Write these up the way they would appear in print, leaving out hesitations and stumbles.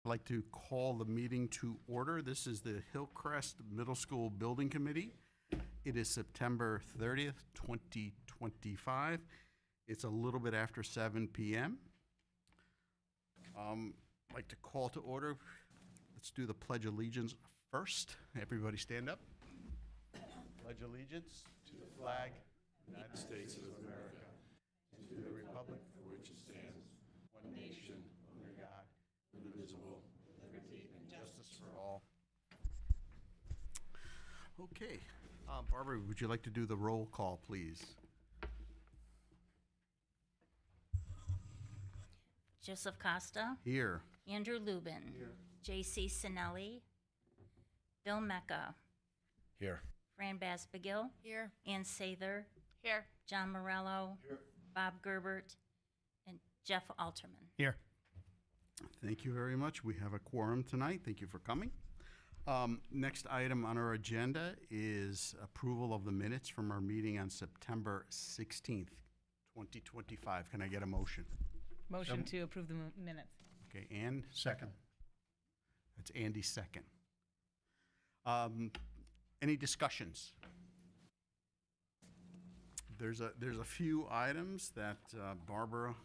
I'd like to call the meeting to order. This is the Hillcrest Middle School Building Committee. It is September 30th, 2025. It's a little bit after 7 p.m. I'd like to call to order. Let's do the Pledge of Allegiance first. Everybody stand up. Pledge allegiance to the flag of the United States of America and to the republic for which it stands, one nation, under God, indivisible, with liberty and justice for all. Okay. Barbara, would you like to do the roll call, please? Joseph Costa. Here. Andrew Lubin. Here. J.C. Sinelli. Bill Mecca. Here. Fran Basbigill. Here. Ann Sather. Here. John Morello. Here. Bob Gerbert. And Jeff Alterman. Here. Thank you very much. We have a quorum tonight. Thank you for coming. Next item on our agenda is approval of the minutes from our meeting on September 16th, 2025. Can I get a motion? Motion to approve the minutes. Okay, Ann? Second. That's Andy's second. Any discussions? There's a few items that Barbara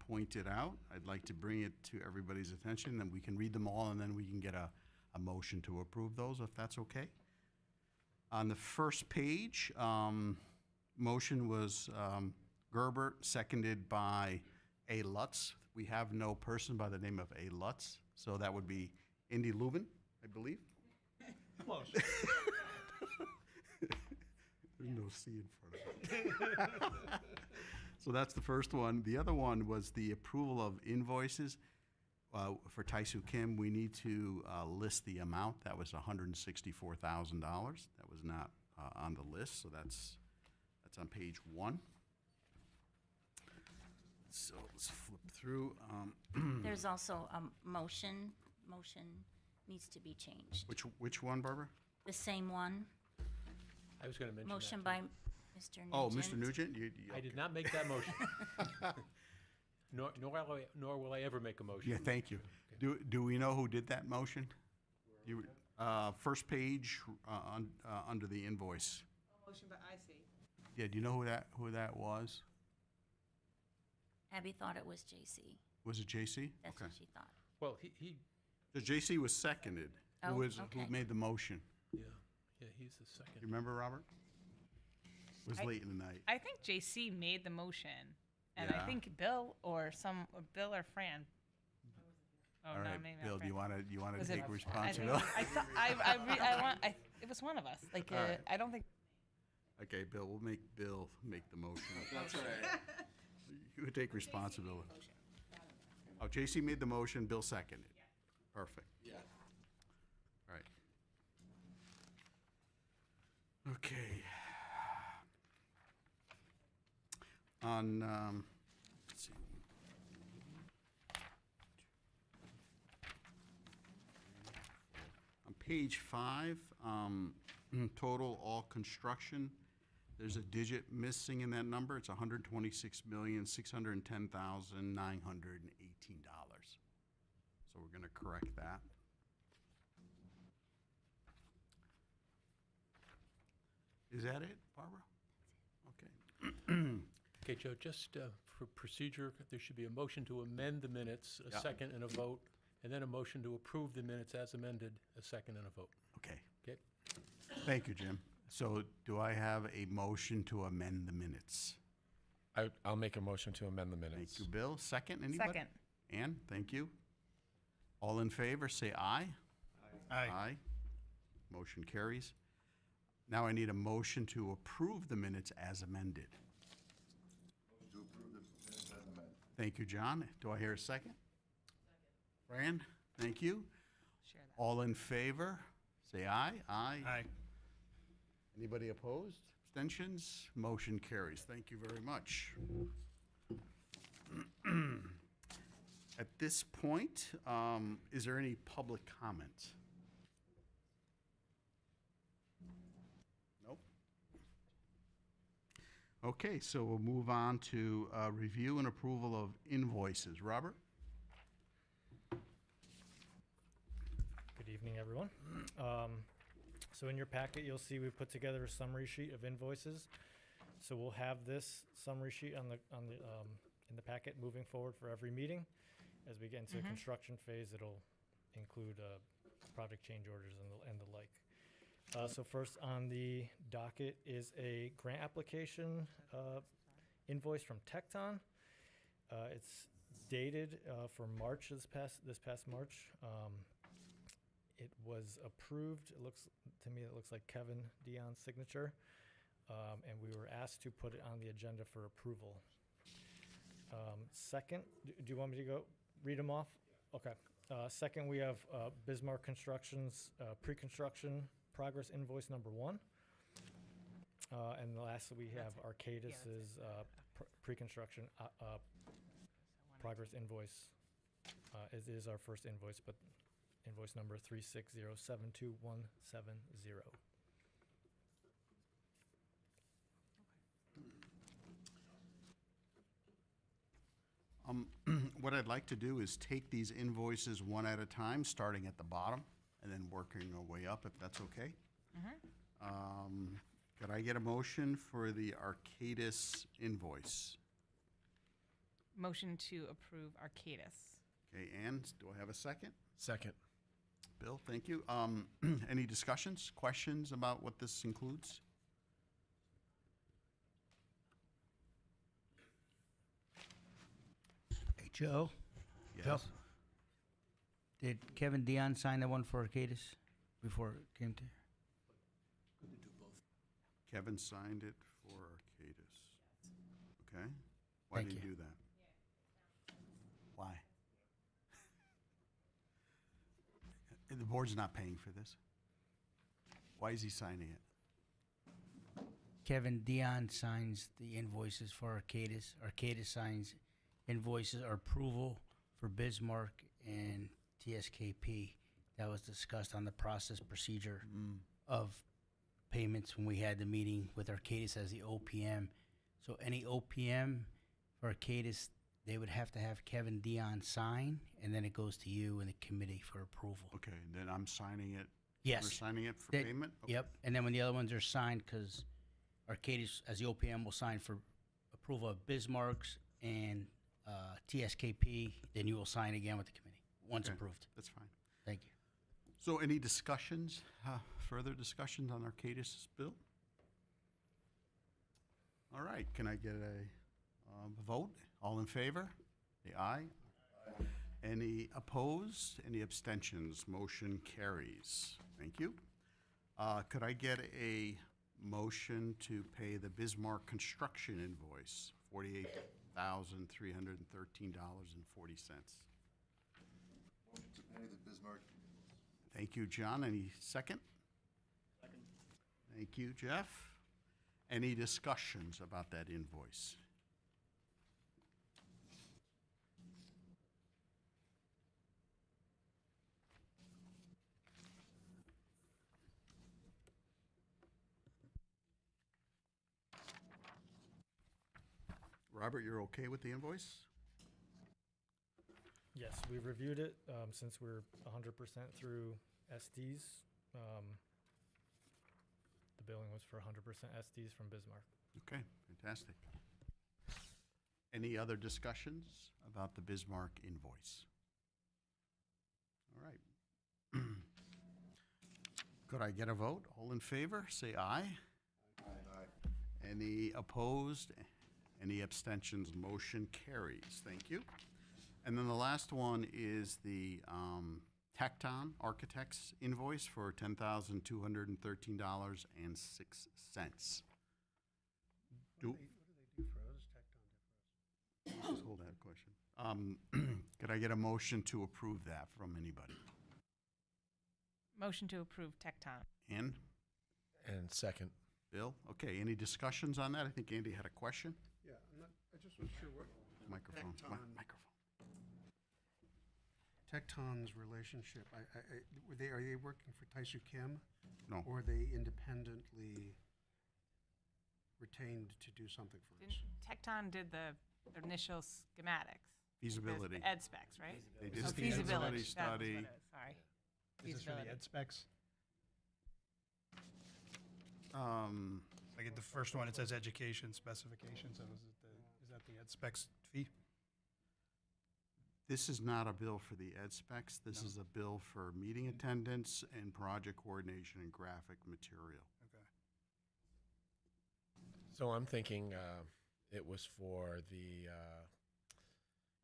pointed out. I'd like to bring it to everybody's attention, and we can read them all, and then we can get a motion to approve those, if that's okay. On the first page, motion was Gerbert, seconded by A. Lutz. We have no person by the name of A. Lutz, so that would be Andy Lubin, I believe. Close. There's no C in front of it. So that's the first one. The other one was the approval of invoices. For Taisu Kim, we need to list the amount. That was $164,000. That was not on the list, so that's on page 1. So let's flip through. There's also a motion. Motion needs to be changed. Which one, Barbara? The same one. I was going to mention Motion that. by Mr. Nugent. Oh, Mr. Nugent? I did not make that motion. Nor will I ever make a motion. Yeah, thank you. Do we know who did that motion? You, first page under the invoice. Motion by IC. Yeah, do you know who that was? Abby thought it was J.C. Was it J.C.? That's Okay. what she thought. Well, he The J.C. was seconded. Oh, Who okay. made the motion? yeah, he's the second. You remember, Robert? It was late in the night. I think JC made the motion, and Yeah. I think Bill or Fran. Oh, All no, right, maybe not Bill, Fran. do you want to Was take it- responsibility? I thought it was one of us. Like All right. I don't think. Okay, Bill, we'll make Bill make the motion. That's all right. You take responsibility. Oh, J.C. made the motion, Bill seconded. Perfect. Yeah. All right. Okay. On, let's see. On page 5, total all construction, there's a digit missing in that number. It's $126,610,918. So we're going to correct that. Is that it, Barbara? Okay. Okay, Joe, just for procedure, there should be a motion to amend the minutes, a Yeah. second and a vote, and then a motion to approve the minutes as amended, a second and a vote. Okay. Okay? Thank you, Jim. So do I have a motion to amend the minutes? I'll make a motion to amend the Thank minutes. you, Bill. Second, anybody? Second. Ann, thank you. All in favor, say aye. Aye. Motion carries. Now I need a motion to approve the minutes as amended. To approve the minutes as amended. Thank you, John. Do I hear a second? Fran, thank you. Share that. All in favor, say aye. Aye. Aye. Anybody opposed? Abstentions? Motion carries. Thank you very much. At this point, is there any public comment? Nope. Okay, so we'll move on to review and approval of invoices. Robert? everyone. So in your packet, you'll see we put together a summary sheet of invoices. So we'll have this summary sheet in the packet moving forward for every meeting. As we get into the construction phase, it'll include project change orders and the like. So first on the docket is a grant application invoice from Tecton. It's dated for March, this past March. It was approved. It looks like Kevin Dion's signature, and we were asked to put it on the agenda for approval. Second, do you want me to go read them off? Okay. Second, we have Bismarck Construction's pre-construction progress invoice number 1. And last we have Arcadis's pre-construction progress invoice. It is our first invoice, but invoice number 36072-170. What I'd like to do is take these invoices one at a time, starting at the bottom, and then working our way up, if that's okay. Could I get a motion for the Arcadis invoice? Motion to approve Arcadis. Okay, Ann, do I have a second? Second. Bill, thank you. Any discussions, questions about what this includes? Hey, Joe, Yes. did Kevin Dion sign the one for Arcadis before it came to? Kevin signed it for Arcadis. Okay. Why Thank did he you. do that? Why? And the board's not paying for this. Why is he signing it? Kevin Dion signs the invoices for Arcadis. Arcadis signs invoices or approval for Bismarck and TSKP. That was discussed on the process procedure of payments when we had the meeting with Arcadis as the OPM. So any OPM for Arcadis, they would have to have Kevin Dion sign, and then it goes to you and the committee for approval. Okay, then I'm signing it. Yes. We're signing it for That- payment? Okay. Yep, and then when the other ones are signed, because Arcadis, as the OPM, will sign for approval of Bismarck's and TSKP, then you will sign again with the committee, once Okay. approved. That's fine. Thank you. So any discussions, further discussions on Arcadis' bill? All right, can I get a vote? All in favor? The aye. Any opposed? Any abstentions? Motion carries. Thank you. Could I get a motion to pay the Bismarck construction invoice, $48,313.40? Motion to pay the Bismarck. Thank you, John. Any second? Second. Thank you, Jeff. Any discussions about that invoice? Robert, you're okay with the invoice? Yes, we've reviewed it, since we're 100% through SDs. The billing was for 100% SDs from Bismarck. Okay, fantastic. Any other discussions about the Bismarck invoice? All right. Could I get a vote? All in favor, say aye. Aye. Any opposed? Any abstentions? Motion carries. Thank you. And then the last one is the Tecton Architects invoice for $10,213.06. Do. Just hold that question. Could I get a motion to approve that from anybody? Motion to approve Tecton. Ann? And second. Bill? Okay, any discussions on that? I think Andy had a question. Yeah, I just was sure what Microphone. Tecton. Microphone. Tecton's relationship, are they working for Taisu Kim? No. Or are they independently retained to do something for us? Tecton did the initial schematics. Feasibility. The ed specs, right? They did Oh, a feasibility That was what study. it is, sorry. Is this for the Feasibility. ed specs? Um, Like at the first one, it says education specifications, so is that the ed specs fee? This is not a bill for the ed specs. This is a bill for meeting attendance and project coordination and graphic material. Okay. So I'm thinking it was for the,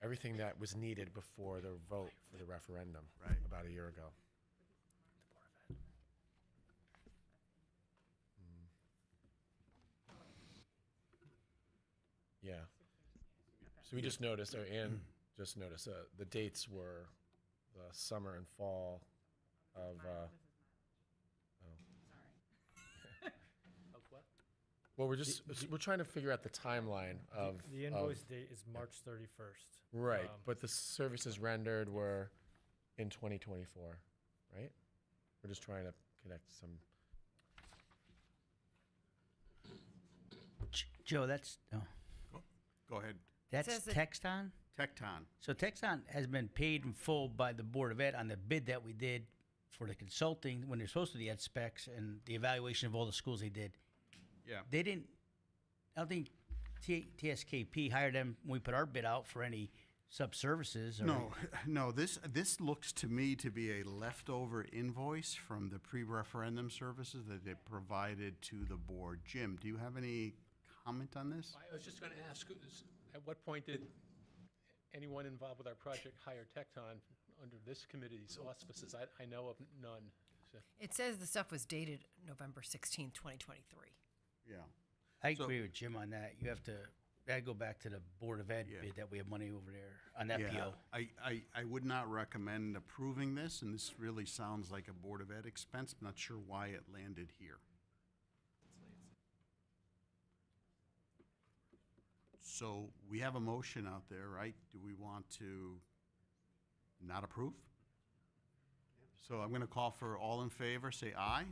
everything that was needed before the vote for the referendum. Right. About a year ago. Yeah. So we just noticed, or Ann just noticed, the dates were the summer and fall of, Of what? well, we're trying to figure out the timeline of. The invoice date is March 31st. Right, but the services rendered were in 2024, right? We're just trying to connect some. Joe, that's, oh, Go ahead. that's Says it- Texton? Tecton. So Texon has been paid in full by the Board of Ed on the bid that we did for the consulting, when they're supposed to do the ed specs and the evaluation of all the schools they did. Yeah. They didn't, I don't think TSKP hired them when we put our bid out for any sub-services or. No, this looks to me to be a leftover invoice from the pre-referendum services that they provided to the board. Jim, do you have any comment on this? I was just going to ask, at what point did anyone involved with our project hire Tecton under this committee's auspices? I know of none. So- It says the stuff was dated November 16th, 2023. Yeah. I So- agree with Jim on that. You have to, that'd go back to the Board of Ed Yeah. bid that we have money over there on that Yeah, PO. I would not recommend approving this, and this really sounds like a Board of Ed expense. I'm not sure why it landed here. So we have a motion out there, right? Do we want to not approve? So I'm going to call for all in favor, say aye.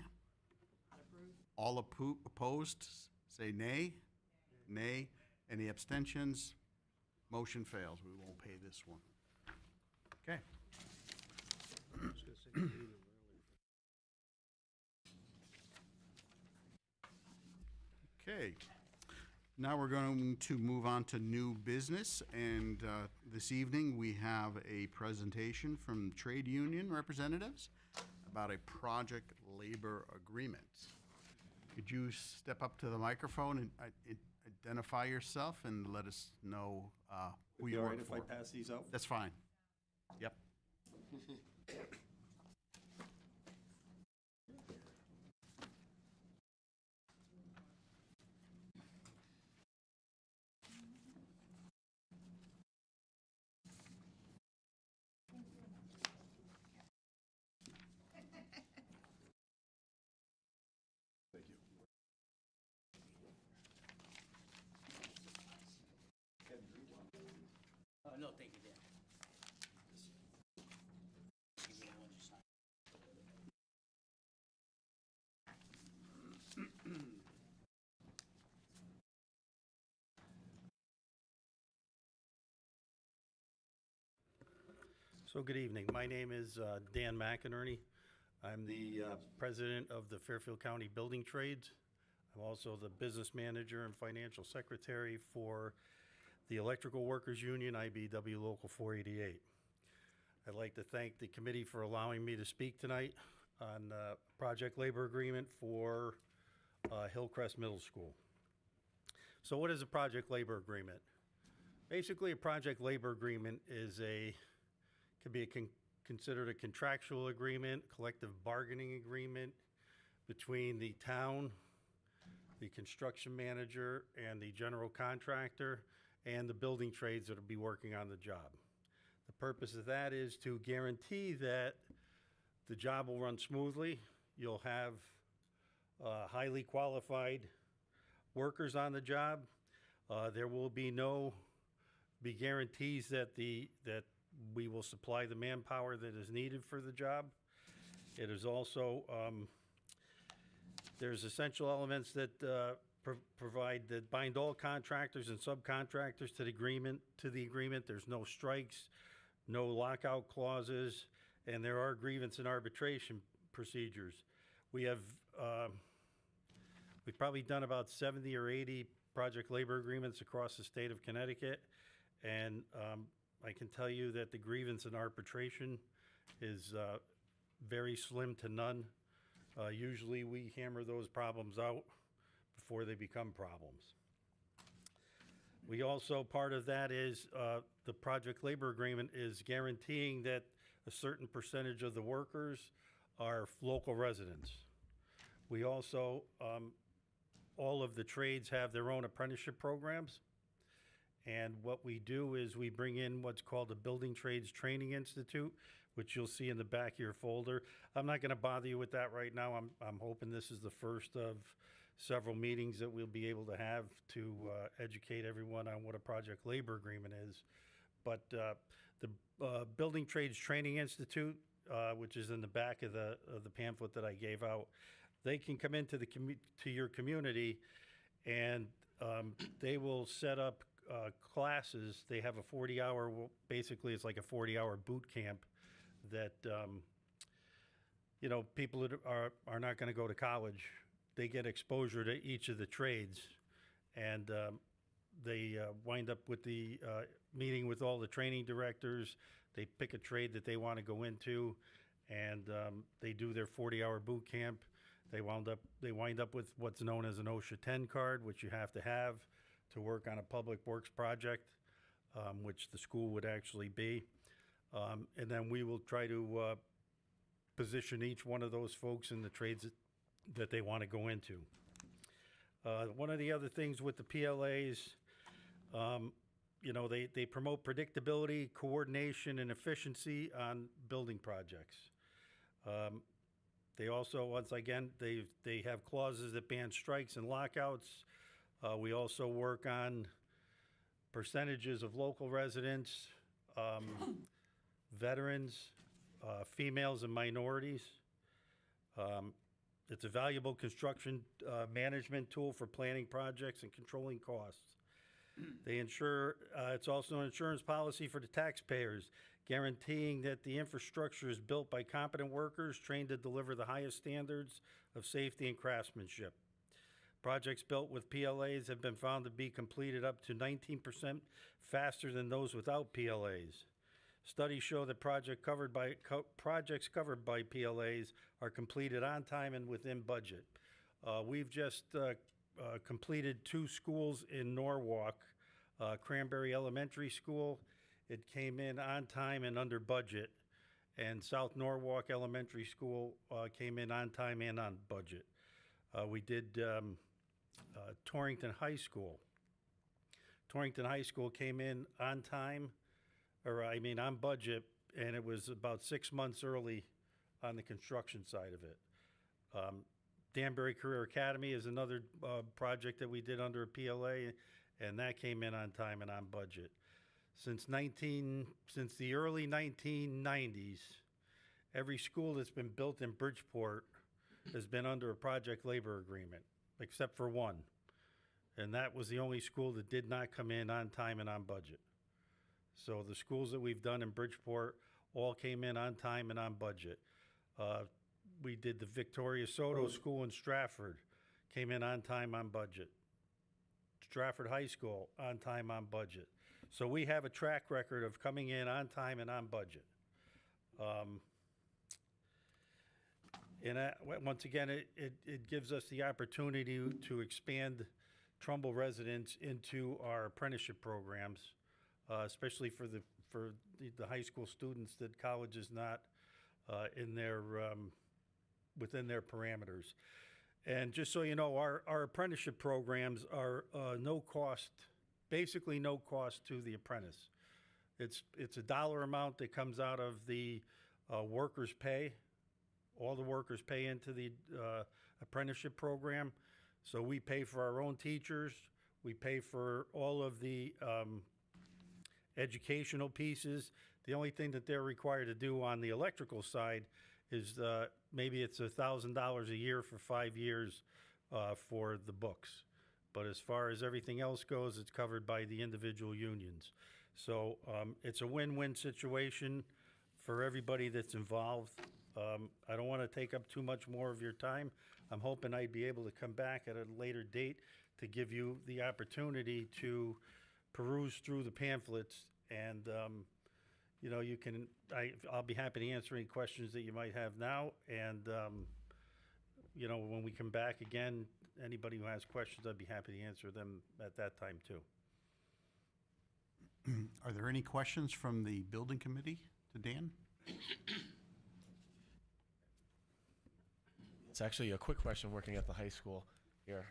All opposed, say nay. Nay. Any abstentions? Motion fails. We won't pay this one. Okay. Okay. Now we're going to move on to new business, and this evening we have a presentation from trade union representatives about a project labor agreement. Could you step up to the microphone and identify yourself and let us know who you work for? All right if I pass these out? That's fine. Yep. Thank you. No, thank you, Dan. Give me the one you signed. So good evening. My name is Dan McInerney. I'm the president of the Fairfield County Building Trades. I'm also the business manager and financial secretary for the Electrical Workers Union, IBW Local 488. I'd like to thank the committee for allowing me to speak tonight on the project labor agreement for Hillcrest Middle School. So what is a project labor agreement? Basically, a project labor agreement could be considered a contractual agreement, collective bargaining agreement between the town, the construction manager, and the general contractor, and the building trades that will be working on the job. The purpose of that is to guarantee that the job will run smoothly. You'll have highly qualified workers on the job. There will be guarantees that we will supply the manpower that is needed for the job. It is also, there's essential elements that that bind all contractors and subcontractors to the agreement. There's no strikes, no lockout clauses, and there are grievance and arbitration procedures. We have, we've probably done about 70 or 80 project labor agreements across the state of Connecticut, and I can tell you that the grievance and arbitration is very slim to none. Usually we hammer those problems out before they become problems. We also, part of that is the project labor agreement is guaranteeing that a certain percentage of the workers are local residents. We also, all of the trades have their own apprenticeship programs. And what we do is we bring in what's called the Building Trades Training Institute, which you'll see in the back of your folder. I'm not going to bother you with that right now. I'm hoping this is the first of several meetings that we'll be able to have to educate everyone on what a project labor agreement is. But the Building Trades Training Institute, which is in the back of the pamphlet that I gave out, they can come into to your community, and they will set up classes. They have a 40-hour, basically it's like a 40-hour boot camp that, you know, people that are not going to go to college, they get exposure to each of the trades, and they wind up with the meeting with all the training directors. They pick a trade that they want to go into, and they do their 40-hour boot camp. They wind up with what's known as an OSHA 10 card, which you have to work on a public works project, which the school would actually be. And then we will try to position each one of those folks in the trades that they want to go into. One of the other things with the PLAs, you know, they promote predictability, coordination, and efficiency on building projects. They also, once again, they have clauses that ban strikes and lockouts. We also work on percentages of local residents, veterans, females and minorities. It's a valuable construction management tool for planning projects and controlling costs. They ensure, it's also an insurance policy for the taxpayers, guaranteeing that the infrastructure is built by competent workers trained to deliver the highest standards of safety and craftsmanship. Projects built with PLAs have been found to be completed up to 19% faster than those without PLAs. Studies show that projects covered by PLAs are completed on time and within budget. We've just completed 2 schools in Norwalk, Cranberry Elementary School. It came in on time and under budget, and South Norwalk Elementary School came in on time and on budget. We did Torrington High School. Torrington High School came in on time, on budget, and it was about 6 months early on the construction side of it. Danbury Career Academy is another project that we did under a PLA, and that came in on time and on budget. Since the early 1990s, every school that's been built in Bridgeport has been under a project labor agreement, except for one. And that was the only school that did not come in on time and on budget. So the schools that we've done in Bridgeport all came in on time and on budget. We did the Victoria Soto School in Stratford, came in on time, on budget. Stratford High School, on time, on budget. So we have a track record of coming in on time and on budget. Once again, it gives us the opportunity to expand Trumbull residents into our apprenticeship programs, especially for the high school students that college is not in their within their parameters. And just so you know, our apprenticeship programs are no cost, basically no cost to the apprentice. It's a dollar amount that comes out of the workers' pay. All the workers pay into the apprenticeship program. So we pay for our own teachers. We pay for all of the educational pieces. The only thing that they're required to do on the electrical side is maybe it's $1,000 a year for 5 years for the books. But as far as everything else goes, it's covered by the individual unions. So it's a win-win situation for everybody that's involved. I don't want to take up too much more of your time. I'm hoping I'd be able to come back at a later date to give you the opportunity to peruse through the pamphlets and, you know, I'll be happy to answer any questions that you might have now. And, you know, when we come back again, anybody who has questions, I'd be happy to answer them at that time too. Are there any questions from the building committee to Dan? It's actually a quick question working at the high school here.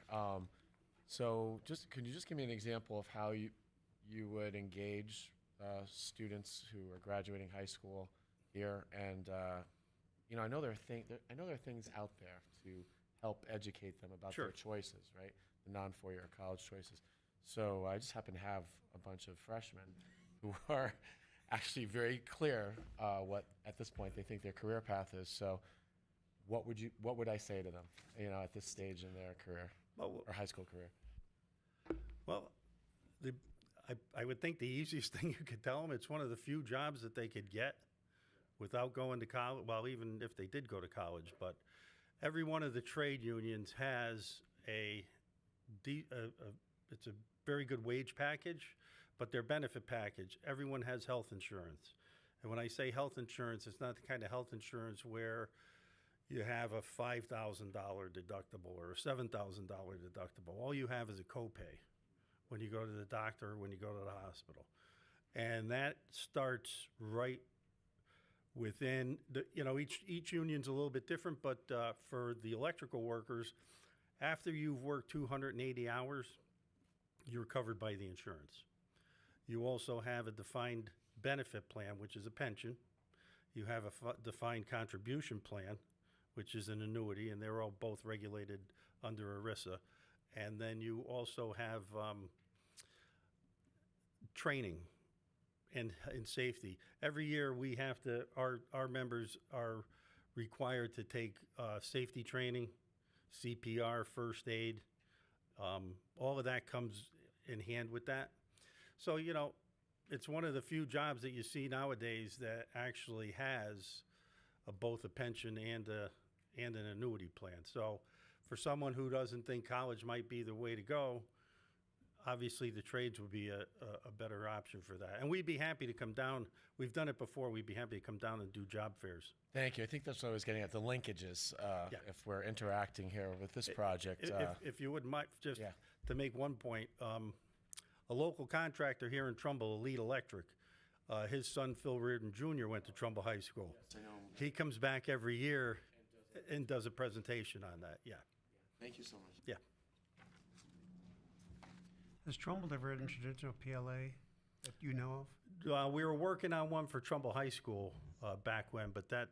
So could you just give me an example of how you would engage students who are graduating high school here? And, you know, I know there are things out there to help educate them about their choices, right? The non-four-year college choices. So I just happen to have a bunch of freshmen who are actually very clear what, at this point, they think their career path is. So what would I say to them, you know, at this stage in their career or high school career? Well, I would think the easiest thing you could tell them, it's one of the few jobs that they could get without going to college. Well, even if they did go to college, but every one of the trade unions has it's a very good wage package, but their benefit package, everyone has health insurance. And when I say health insurance, it's not the kind of health insurance where you have a $5,000 deductible or a $7,000 deductible. All you have is a copay when you go to the doctor or when you go to the hospital. And that starts right within the, you know, each union's a little bit different, but for the electrical workers, after you've worked 280 hours, you're covered by the insurance. You also have a defined benefit plan, which is a pension. You have a defined contribution plan, which is an annuity, and they're all both regulated under ERISA. And then you also have training and safety. Every year we have to, our members are required to take safety training, CPR, first aid. All of that comes in hand with that. So, you know, it's one of the few jobs that you see nowadays that actually has both a pension and an annuity plan. So for someone who doesn't think college might be the way to go, obviously the trades would be a better option for that. And we'd be happy to come down. We've done it before. We'd be happy to come down and do job fairs. Thank you. I think that's what I was getting at, the linkages, if we're interacting here with this project. If you wouldn't mind, just to make one point, a local contractor here in Trumbull, Elite Electric, his son Phil Reardon Jr. went to Trumbull High School. Yes, I know. He comes back every year and does a presentation on that, Thank you so much. Yeah. Has Trumbull ever entered into a PLA that you know of? We were working on one for Trumbull High School back when, but that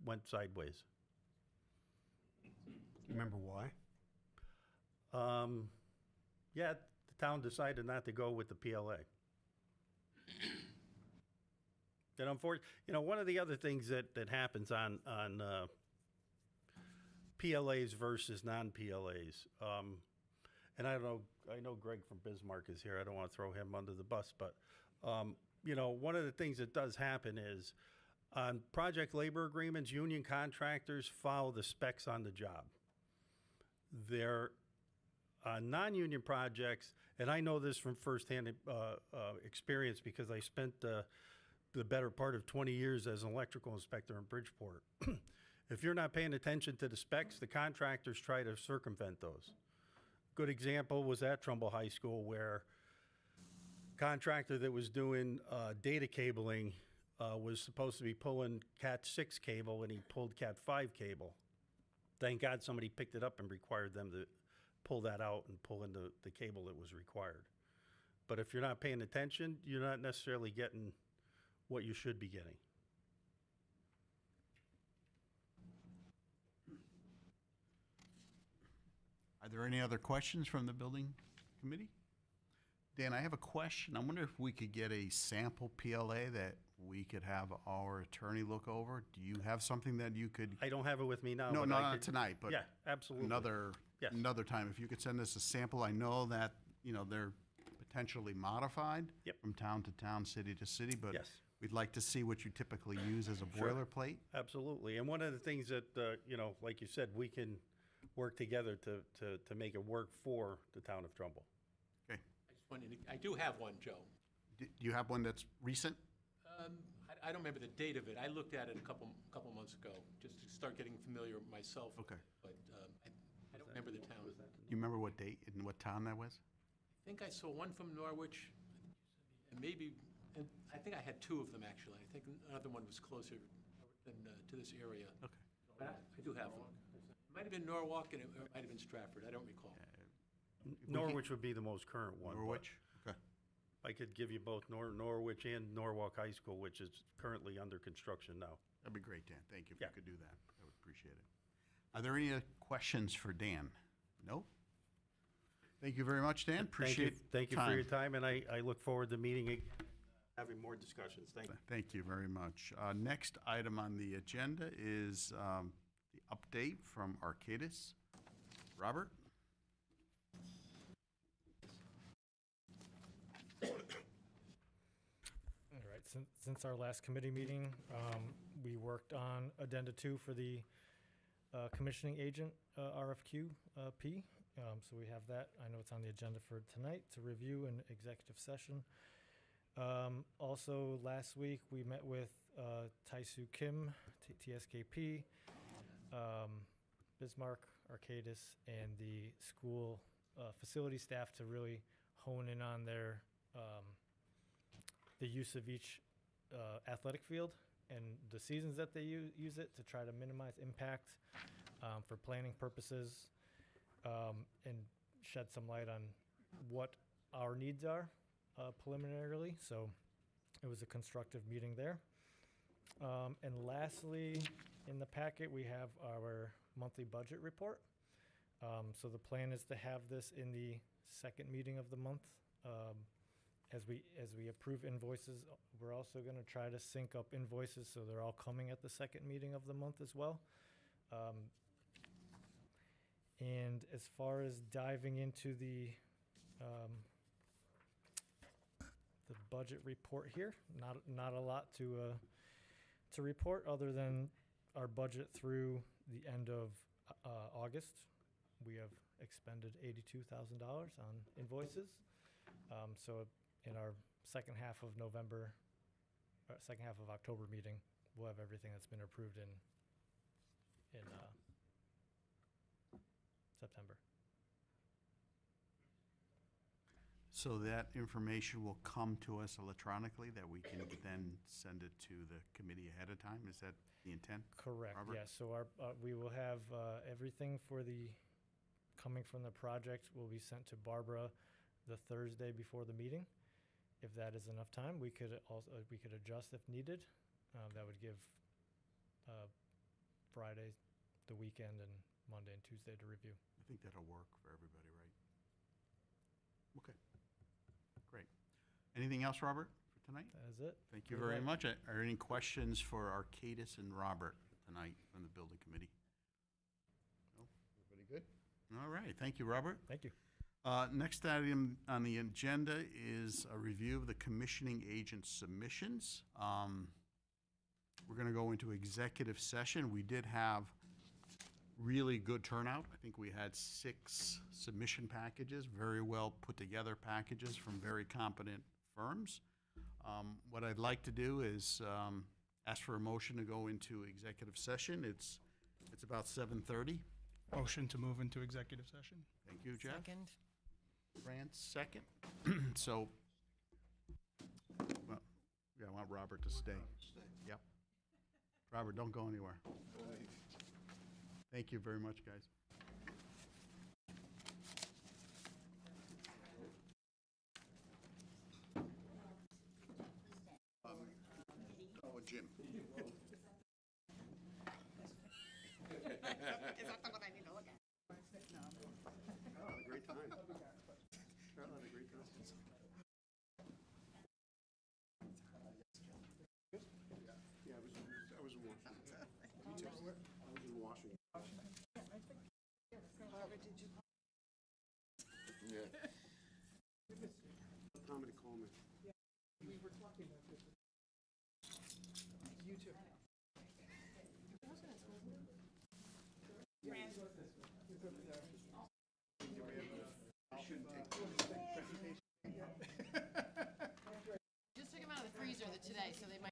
went sideways. You remember why? Yeah, the town decided not to go with the PLA. And unfortunately, you know, one of the other things that happens on PLAs versus non-PLAs, and I know Greg from Bismarck is here. I don't want to throw him under the bus, but you know, one of the things that does happen is on project labor agreements, union contractors follow the specs on the job. They're non-union projects, and I know this from firsthand experience because I spent the better part of 20 years as an electrical inspector in Bridgeport. If you're not paying attention to the specs, the contractors try to circumvent those. Good example was at Trumbull High School where contractor that was doing data cabling was supposed to be pulling Cat 6 cable and he pulled Cat 5 cable. Thank God somebody picked it up and required them to pull that out and pull in the cable that was required. But if you're not paying attention, you're not necessarily getting what you should be getting. Are there any other questions from the building committee? Dan, I have a question. I wonder if we could get a sample PLA that we could have our attorney look over. Do you have something that you could? I don't have it with me now. No, but not tonight, but yeah, absolutely. Another time. If you could send us a sample, I know that, you know, they're potentially modified from town to town, city to city, but Yes. We'd like to see what you typically use as a boilerplate. Absolutely. And one of the things that, like you said, we can work together to make it work for the town of Trumbull. Okay. I do have one, Joe. Do you have one that's recent? I don't remember the date of it. I looked at it a couple months ago, just to start getting familiar myself. Okay. But I don't remember the town. Do you remember what date and what town that was? I think I saw one from Norwich, and and I think I had two of them, actually. I think another one was closer than to this area. Okay. But I do have one. It might have been Norwalk, and it might have been Stratford. I don't recall. Norwich would be the most current one. but Norwich? Okay. I could give you both Norwich and Norwalk High School, which is currently under construction now. That'd be great, Dan. Thank you if Yeah. you could do that. I would appreciate it. Are there any questions for Dan? No? Thank you very much, Dan. Appreciate Thank you for your time, and I look forward to meeting again, having more discussions. Thank you. Thank you very much. Next item on the agenda is the update from Arcadis. Robert? All right, since our last committee meeting, we worked on Addenda 2 for the commissioning agent RFQ P. So we have that. I know it's on the agenda for tonight to review in executive session. Also, last week, we met with Taisu Kim, TSKP, Bismarck, Arcadis, and the school facility staff to really hone in on their the use of each athletic field and the seasons that they use it to try to minimize impact for planning purposes, and shed some light on what our needs are preliminarily. So it was a constructive meeting there. And lastly, in the packet, we have our monthly budget report. So the plan is to have this in the second meeting of the month. As we approve invoices, we're also going to try to sync up invoices so they're all coming at the second meeting of the month as well. And as far as diving into the budget report here, not a lot to report other than our budget through the end of August. We have expended $82,000 on invoices. So in our second half of October meeting, we'll have everything that's been approved in September. So that information will come to us electronically, that we can then send it to the committee ahead of time? Is that the intent? Correct, Robert? yes. So we will have everything for coming from the project will be sent to Barbara the Thursday before the meeting. If that is enough time, we could adjust if needed. That would give Friday, the weekend, and Monday and Tuesday to review. I think that'll work for everybody, right? Okay, great. Anything else, Robert, for tonight? That is it. Thank you very much. Are there any questions for Arcadis and Robert tonight from the building committee? No? Everybody good? All right, thank you, Robert. Thank you. Next item on the agenda is a review of the commissioning agent submissions. We're going to go into executive session. We did have really good turnout. I think we had 6 submission packages, very well put together packages from very competent firms. What I'd like to do is ask for a motion to go into executive session. It's about 7:30. Motion to move into executive session. Thank you, Jeff. Second. France, second. So, well, yeah, I want Robert to stay. Yep. Robert, don't go anywhere. Thank you very much, guys. Oh, Jim. Is that the one I need to look at? Oh, a great time. Charlotte, a great time. Yeah, I was in Washington. Me too. I was in Washington. Barbara, did you? Yeah. Tommy to call me. We were talking about this. You too. Just took them out of the freezer today, so they might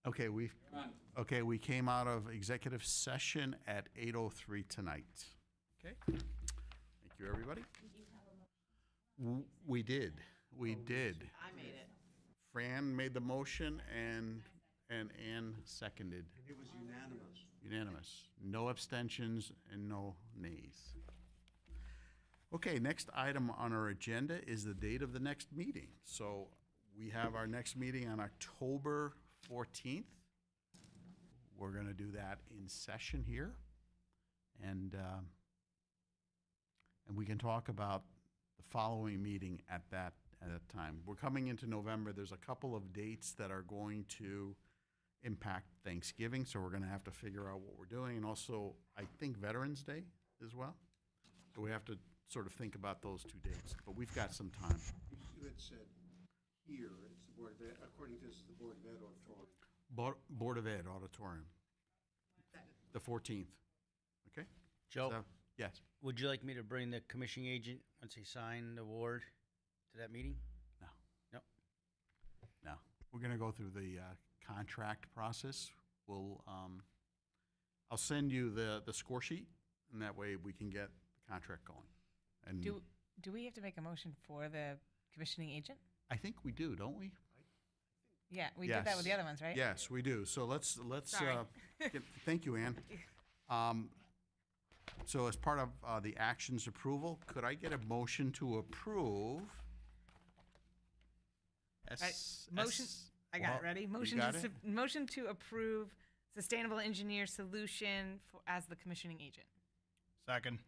Okay, we came out of executive session at 8:03 tonight. Okay? Thank you, everybody. We did. We did. I made it. Fran made the motion and Ann seconded. It was unanimous. Unanimous. No abstentions and no nays. Okay, next item on our agenda is the date of the next meeting. So we have our next meeting on October 14th. We're going to do that in session here. And we can talk about the following meeting at that time. We're coming into November. There's a couple of dates that are going to impact Thanksgiving, so we're going to have to figure out what we're doing. And also, I think Veterans Day as well. So we have to sort of think about those two dates, but we've got some time. You had said here, it's the Board of Ed, according to this, the Board of Ed auditorium. Board of Ed auditorium, the 14th. Okay? Joe, So, yes. would you like me to bring the commissioning agent, once he signed the award, to that meeting? No. No. No. We're going to go through the contract process. I'll send you the score sheet, and that way we can get the contract going. And Do we have to make a motion for the commissioning agent? I think we do, don't we? Yeah, we did that with the Yes. other ones, right? Yes, we do. So let's Sorry. thank you, Ann. So as part of the actions approval, could I get a motion to approve? Motion, I got it, ready? Motion got to, it? motion to approve Sustainable Engineer Solution as the commissioning agent. Second.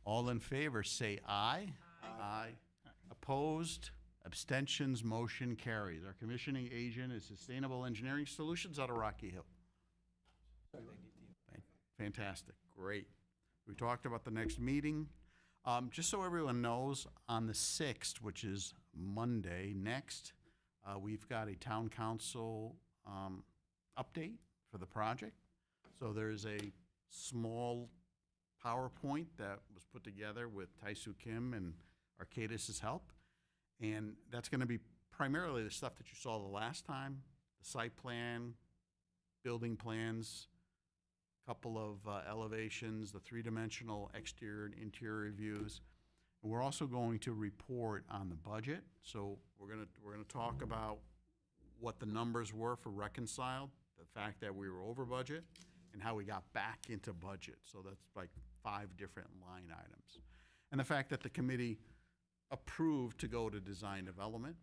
All in favor, say aye. Aye. Opposed? Abstentions? Motion carries. Our commissioning agent is Sustainable Engineering Solutions out of Rocky Hill. Fantastic. Great. We talked about the next meeting. Just so everyone knows, on the 6th, which is Monday next, we've got a town council update for the project. So there's a small PowerPoint that was put together with Taisu Kim and Arcadis' help. And that's going to be primarily the stuff that you saw the last time, the site plan, building plans, couple of elevations, the three-dimensional exterior and interior views. And we're also going to report on the budget. So we're gonna talk about what the numbers were for reconciled, the fact that we were over budget, and how we got back into budget. So that's like 5 different line items. And the fact that the committee approved to go to design development.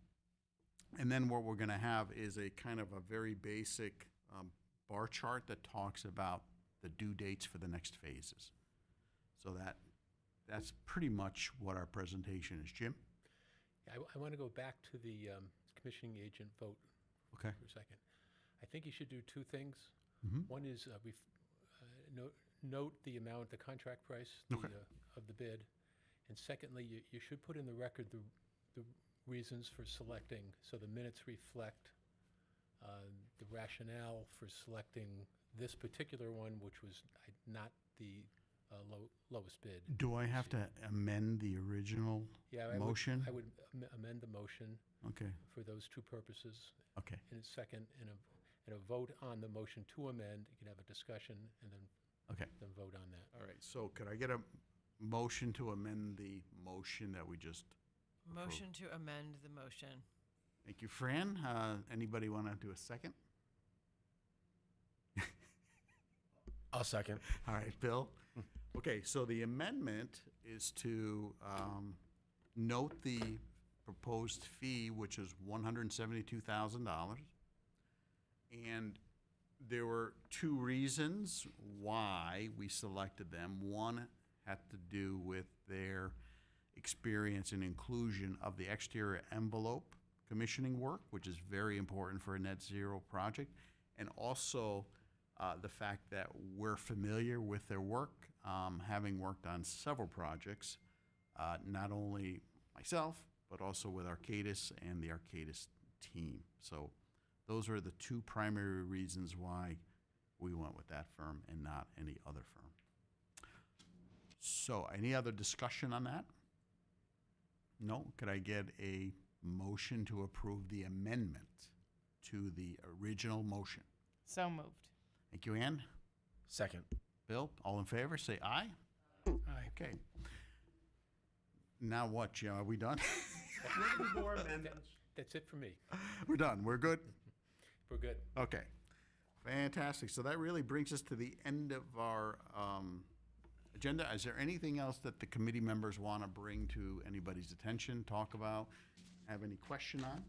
And then what we're gonna have is a kind of a very basic bar chart that talks about the due dates for the next phases. So that's pretty much what our presentation is. Jim? I want to go back to the commissioning agent vote Okay. for a second. I think you should do 2 things. Mhm. One is note the amount, the contract price Okay. of the bid. And secondly, you should put in the record the reasons for selecting, so the minutes reflect the rationale for selecting this particular one, which was not the lowest bid. Do I have to amend the original Yeah, motion? I would amend the motion Okay, for those 2 purposes. okay. In a second, in a vote on the motion to amend, you can have a discussion and Okay. then vote on that. All right, so could I get a motion to amend the motion that we just approved? Motion to amend the motion. Thank you, Fran. Anybody want to do a second? I'll second. All right, Bill. Okay, so the amendment is to note the proposed fee, which is $172,000. And there were 2 reasons why we selected them. One had to do with their experience and inclusion of the exterior envelope commissioning work, which is very important for a net zero project, and also the fact that we're familiar with their work, having worked on several projects, not only myself, but also with Arcadis and the Arcadis team. So those are the 2 primary reasons why we went with that firm and not any other firm. So any other discussion on that? No? Could I get a motion to approve the amendment to the original motion? So moved. Thank you, Ann. Second. Bill, all in favor, say aye. Aye. Okay. Now what, Jim? Are we done? More amendments. That's it for me. We're done. We're good? We're good. Okay. Fantastic. So that really brings us to the end of our agenda. Is there anything else that the committee members want to bring to anybody's attention, talk about, have any question on?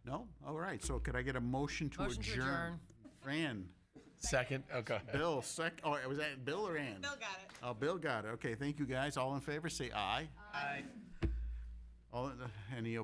No? All right. So could I get a motion to Motion to adjourn? adjourn. Fran. Second. Okay. Bill, oh, was that Bill or Ann? Bill got it. Oh, Bill got it. Okay, thank you, guys. All in favor, say aye. Aye. All, any